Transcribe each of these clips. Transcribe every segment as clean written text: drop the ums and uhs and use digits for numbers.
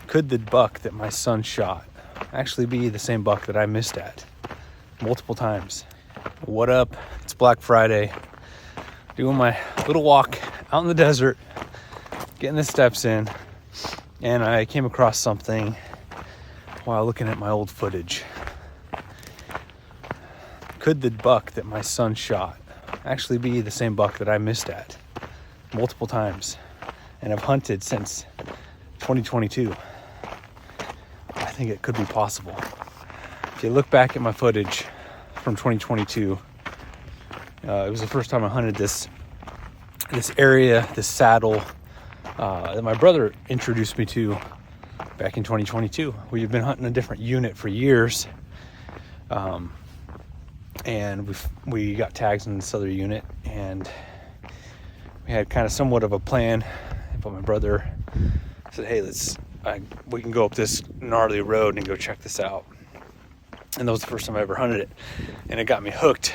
Could the buck that my son shot actually be the same buck that I missed at multiple times? What up? It's Black Friday. Doing my little walk out in the desert, getting the steps in, and I came across something while looking at my old footage. Could the buck that my son shot actually be the same buck that I missed at multiple times and have hunted since 2022? I think it could be possible. If you look back at my footage from 2022, it was the first time I hunted this area, this saddle that my brother introduced me to back in 2022. We've been hunting a different unit for years, and we got tags in this other unit, and we had kind of somewhat of a plan. But my brother said, "Hey, we can go up this gnarly road and go check this out." And that was the first time I ever hunted it, and it got me hooked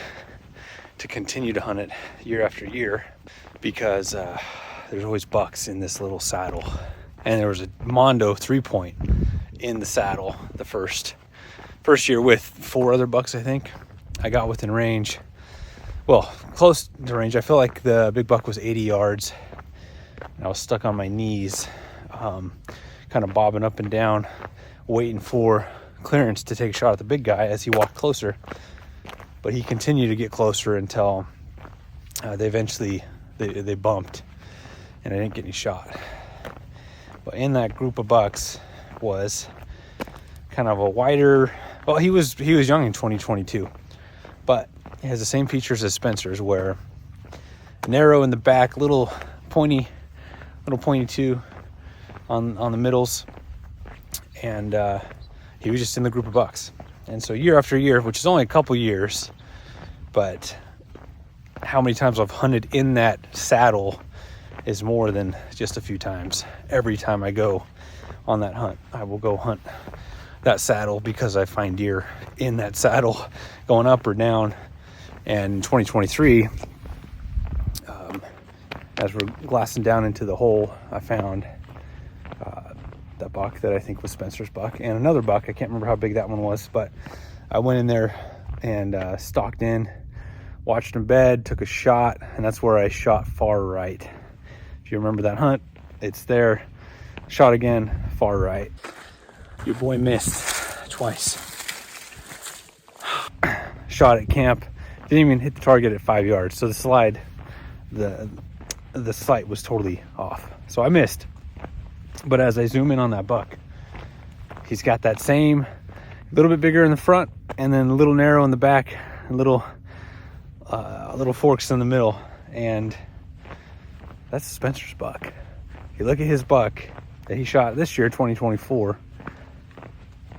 to continue to hunt it year after year, because there's always bucks in this little saddle. And there was a Mondo 3-point in the saddle the first year with 4 other bucks. I think I got within range, well, close to range. I feel like the big buck was 80 yards, and I was stuck on my knees, kind of bobbing up and down, waiting for clearance to take a shot at the big guy as he walked closer. But he continued to get closer until they eventually they bumped, and I didn't get any shot. But in that group of bucks was kind of a wider, well, he was young in 2022, but he has the same features as Spencer's, where narrow in the back, little pointy too on the middles, and he was just in the group of bucks. And so year after year, which is only a couple years, but how many times I've hunted in that saddle is more than just a few times. Every time I go on that hunt, I will go hunt that saddle because I find deer in that saddle going up or down. And in 2023, as we're glassing down into the hole, I found that buck that I think was Spencer's buck, and another buck. I can't remember how big that one was, but I went in there and stalked in, watched him bed, took a shot, and that's where I shot far right. If you remember that hunt, it's there. Shot again, far right. Your boy missed twice. Shot at camp, didn't even hit the target at 5 yards. So the slide, the sight was totally off. So I missed. But as I zoom in on that buck, he's got that same, a little bit bigger in the front, and then a little narrow in the back, and little forks in the middle, and that's Spencer's buck. If you look at his buck that he shot this year, 2024,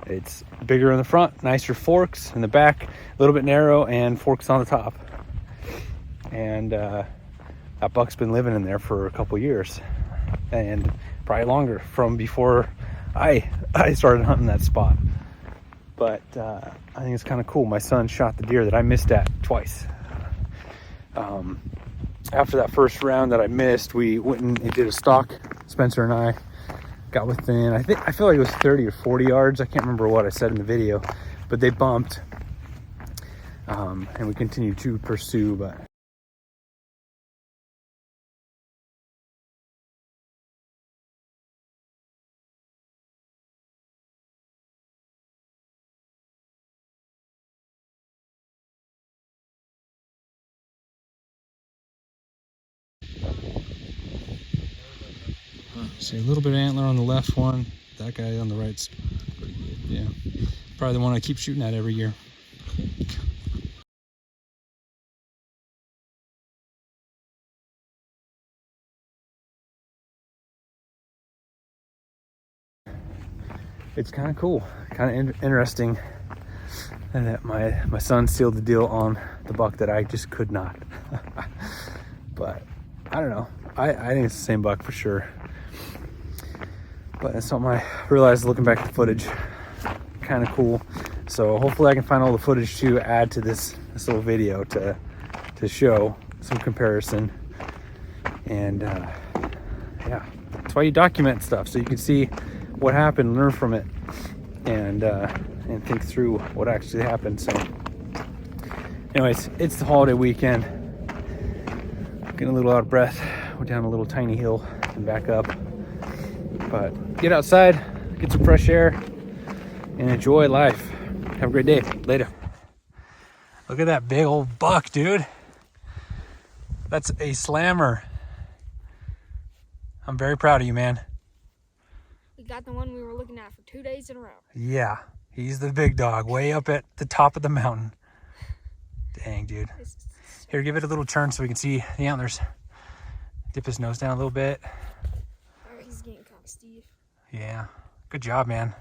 it's bigger in the front, nicer forks in the back, a little bit narrow, and forks on the top. And that buck's been living in there for a couple years, and probably longer, from before I started hunting that spot. But I think it's kind of cool. My son shot the deer that I missed at twice. After that first round that I missed, we went and did a stalk. Spencer and I got within, I feel like it was 30 or 40 yards. I can't remember what I said in the video, but they bumped, and we continued to pursue. But see a little bit of antler on the left one. That guy on the right's pretty good. Yeah, probably the one I keep shooting at every year. It's kind of cool, kind of interesting, and that my son sealed the deal on the buck that I just could not. But I don't know. I think it's the same buck for sure. But it's something I realized looking back at the footage, kind of cool. So hopefully I can find all the footage to add to this little video to show some comparison. And yeah, that's why you document stuff, so you can see what happened, learn from it, and think through what actually happened. So anyways, it's the holiday weekend. Getting a little out of breath. We're down a little tiny hill and back up. But get outside, get some fresh air, and enjoy life. Have a great day. Later. Look at that big old buck, dude. That's a slammer. I'm very proud of you, man. We got the one we were looking at for 2 days in a row. Yeah, he's the big dog, way up at the top of the mountain. Dang, dude. Here, give it a little turn so we can see the antlers. Dip his nose down a little bit. All right, he's getting kind of stiff. Yeah, good job, man.